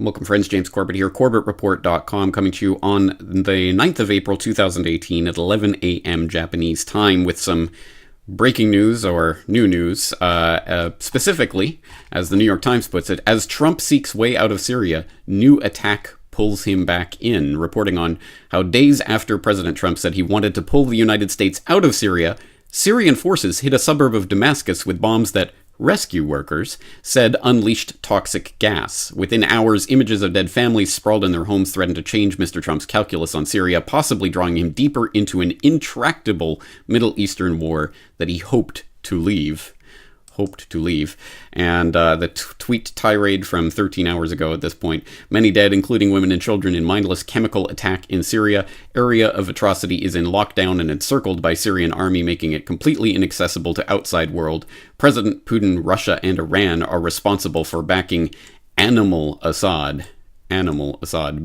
Welcome, friends. James Corbett here, corbettreport.com, coming to you on the 9th of April 2018 at 11 a.m. Japanese time with some breaking news or new news. Specifically, as the New York Times puts it, as Trump seeks way out of Syria, new attack pulls him back in, reporting on how days after President Trump said he wanted to pull the United States out of Syria, Syrian forces hit a suburb of Damascus with bombs that rescue workers said unleashed toxic gas. Within hours, images of dead families sprawled in their homes threatened to change Mr. Trump's calculus on Syria, possibly drawing him deeper into an intractable Middle Eastern war that he hoped to leave. And the tweet tirade from 13 hours ago at this point. Many dead, including women and children, in mindless chemical attack in Syria. Area of atrocity is in lockdown and encircled by Syrian army, making it completely inaccessible to outside world. President Putin, Russia, and Iran are responsible for backing Animal Assad.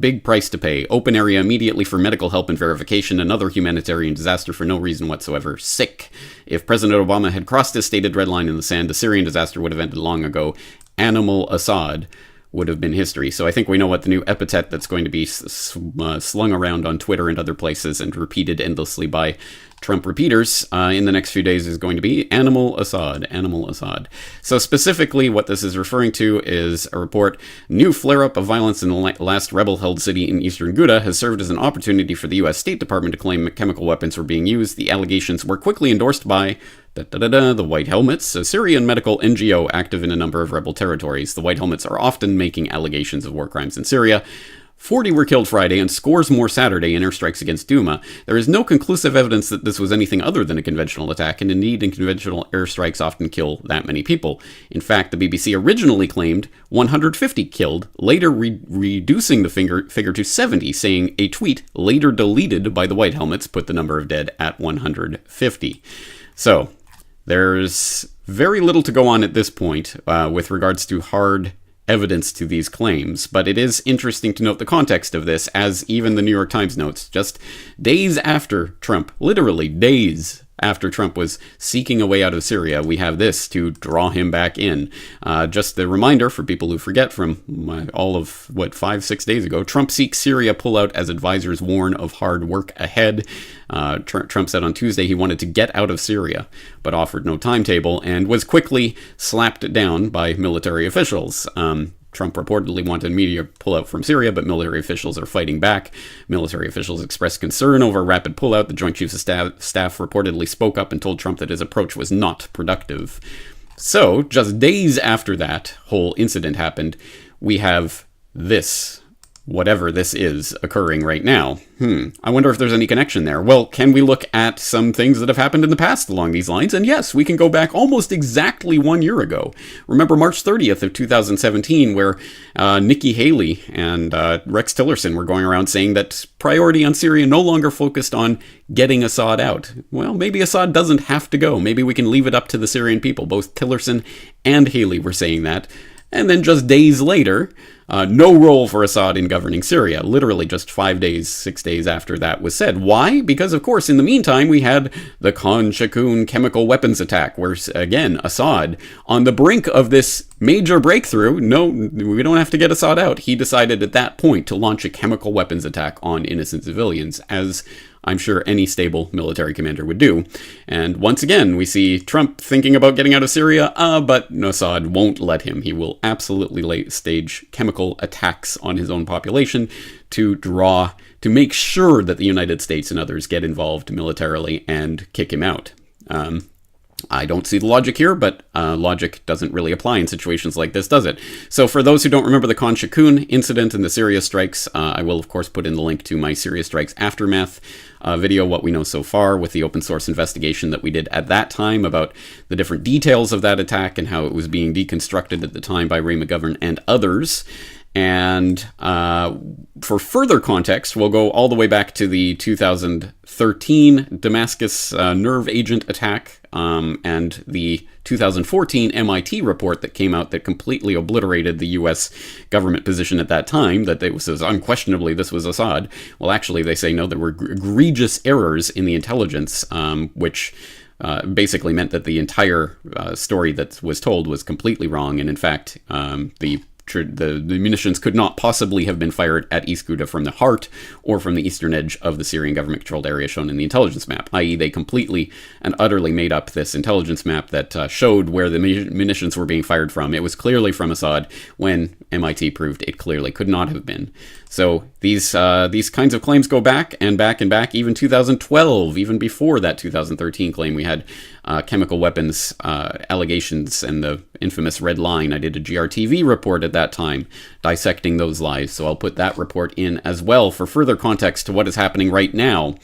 Big price to pay. Open area immediately for medical help and verification. Another humanitarian disaster for no reason whatsoever. Sick. If President Obama had crossed his stated red line in the sand, the Syrian disaster would have ended long ago. Animal Assad would have been history. So I think we know what the new epithet that's going to be slung around on Twitter and other places and repeated endlessly by Trump repeaters in the next few days is going to be Animal Assad. So specifically what this is referring to is a report, new flare-up of violence in the last rebel-held city in eastern Ghouta has served as an opportunity for the U.S. State Department to claim chemical weapons were being used. The allegations were quickly endorsed by the White Helmets, a Syrian medical NGO active in a number of rebel territories. The White Helmets are often making allegations of war crimes in Syria. 40 were killed Friday and scores more Saturday in airstrikes against Douma. There is no conclusive evidence that this was anything other than a conventional attack, and indeed, conventional airstrikes often kill that many people. In fact, the BBC originally claimed 150 killed, later reducing the figure to 70, saying a tweet later deleted by the White Helmets put the number of dead at 150. So, there's very little to go on at this point with regards to hard evidence to these claims, but it is interesting to note the context of this, as even the New York Times notes, just days after Trump, literally days after Trump was seeking a way out of Syria, we have this to draw him back in. Just a reminder for people who forget from all of, 5-6 days ago, Trump seeks Syria pullout as advisors warn of hard work ahead. Trump said on Tuesday he wanted to get out of Syria, but offered no timetable and was quickly slapped down by military officials. Trump reportedly wanted immediate pullout from Syria, but military officials are fighting back. Military officials expressed concern over rapid pullout. The Joint Chiefs of Staff reportedly spoke up and told Trump that his approach was not productive. So, just days after that whole incident happened, we have this, whatever this is, occurring right now. I wonder if there's any connection there. Well, can we look at some things that have happened in the past along these lines? And yes, we can go back almost exactly 1 year ago. Remember March 30th of 2017, where Nikki Haley and Rex Tillerson were going around saying that priority on Syria no longer focused on getting Assad out. Well, maybe Assad doesn't have to go. Maybe we can leave it up to the Syrian people. Both Tillerson and Haley were saying that. And then just days later, no role for Assad in governing Syria. Literally just 5 days, 6 days after that was said. Why? Because, of course, in the meantime, we had the Khan Shaykhun chemical weapons attack, where, again, Assad, on the brink of this major breakthrough, no, we don't have to get Assad out. He decided at that point to launch a chemical weapons attack on innocent civilians, as I'm sure any stable military commander would do. And once again, we see Trump thinking about getting out of Syria, but Assad won't let him. He will absolutely stage chemical attacks on his own population to make sure that the United States and others get involved militarily and kick him out. I don't see the logic here, but logic doesn't really apply in situations like this, does it? So for those who don't remember the Khan Shaykhun incident and the Syria strikes, I will, of course, put in the link to my Syria strikes aftermath video, what we know so far with the open source investigation that we did at that time about the different details of that attack and how it was being deconstructed at the time by Ray McGovern and others. And for further context, we'll go all the way back to the 2013 Damascus nerve agent attack and the 2014 MIT report that came out that completely obliterated the U.S. government position at that time, that it was unquestionably this was Assad. Well, actually, they say no, there were egregious errors in the intelligence, which basically meant that the entire story that was told was completely wrong. And in fact, the the munitions could not possibly have been fired at East Ghouta from the heart or from the eastern edge of the Syrian government-controlled area shown in the intelligence map, i.e. they completely and utterly made up this intelligence map that showed where the munitions were being fired from. It was clearly from Assad, when MIT proved it clearly could not have been. So these kinds of claims go back and back and back, even 2012, even before that 2013 claim. We had chemical weapons allegations and the infamous red line. I did a GRTV report at that time dissecting those lies, so I'll put that report in as well for further context to what is happening right now.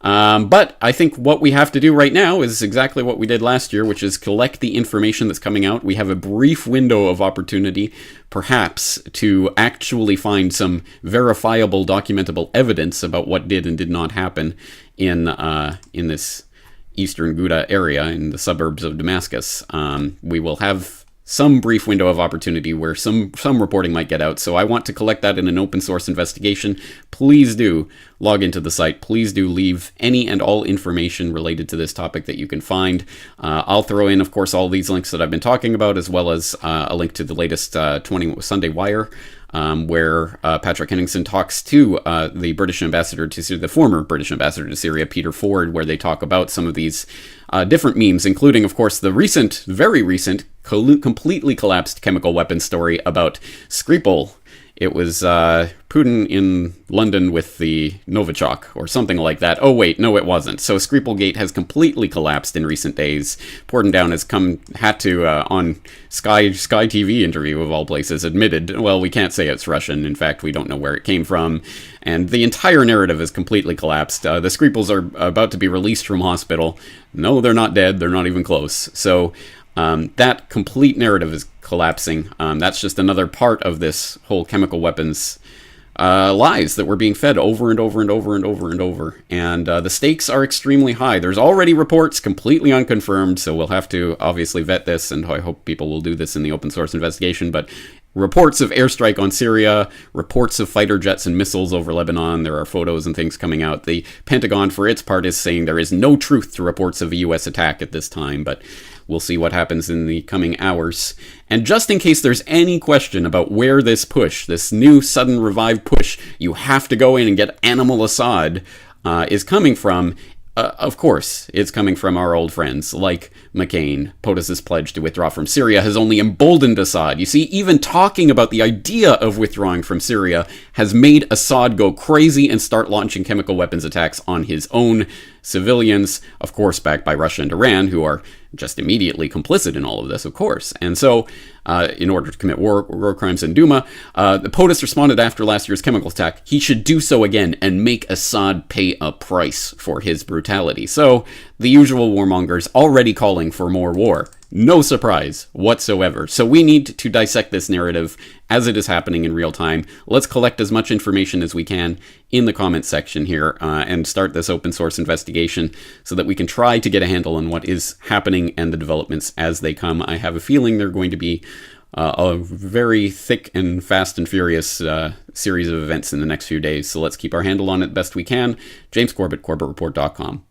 But I think what we have to do right now is exactly what we did last year, which is collect the information that's coming out. We have a brief window of opportunity, perhaps, to actually find some verifiable, documentable evidence about what did and did not happen in this eastern Ghouta area, in the suburbs of Damascus. We will have some brief window of opportunity where some reporting might get out. So I want to collect that in an open source investigation. Please do log into the site. Please do leave any and all information related to this topic that you can find. I'll throw in, of course, all these links that I've been talking about, as well as a link to the latest Sunday Wire, where Patrick Henningsen talks to the British ambassador to Syria, the former British ambassador to Syria, Peter Ford, where they talk about some of these different memes, including, of course, the very recent, completely collapsed chemical weapons story about Skripal. It was Putin in London with the Novichok, or something like that. Oh, wait, no, it wasn't. So Skripalgate has completely collapsed in recent days. Portendown has had to, on Sky TV interview, of all places, admitted, well, we can't say it's Russian. In fact, we don't know where it came from. And the entire narrative has completely collapsed. The Skripals are about to be released from hospital. No, they're not dead. They're not even close. So that complete narrative is collapsing. That's just another part of this whole chemical weapons lies that we're being fed over and over and over and over and over. And the stakes are extremely high. There's already reports completely unconfirmed, so we'll have to obviously vet this, and I hope people will do this in the open source investigation. But reports of airstrike on Syria, reports of fighter jets and missiles over Lebanon. There are photos and things coming out. The Pentagon, for its part, is saying there is no truth to reports of a U.S. attack at this time, but we'll see what happens in the coming hours. And just in case there's any question about where this new sudden revived push, you have to go in and get Animal Assad, is coming from, of course, it's coming from our old friends like McCain. POTUS's pledge to withdraw from Syria has only emboldened Assad. You see, even talking about the idea of withdrawing from Syria has made Assad go crazy and start launching chemical weapons attacks on his own civilians, of course, backed by Russia and Iran, who are just immediately complicit in all of this, of course. And so, in order to commit war crimes in Duma, the POTUS responded after last year's chemical attack. He should do so again and make Assad pay a price for his brutality. So, the usual warmongers already calling for more war. No surprise whatsoever. So we need to dissect this narrative as it is happening in real time. Let's collect as much information as we can in the comments section here and start this open source investigation so that we can try to get a handle on what is happening and the developments as they come. I have a feeling they're going to be a very thick and fast and furious series of events in the next few days. So let's keep our handle on it best we can. James Corbett, corbettreport.com.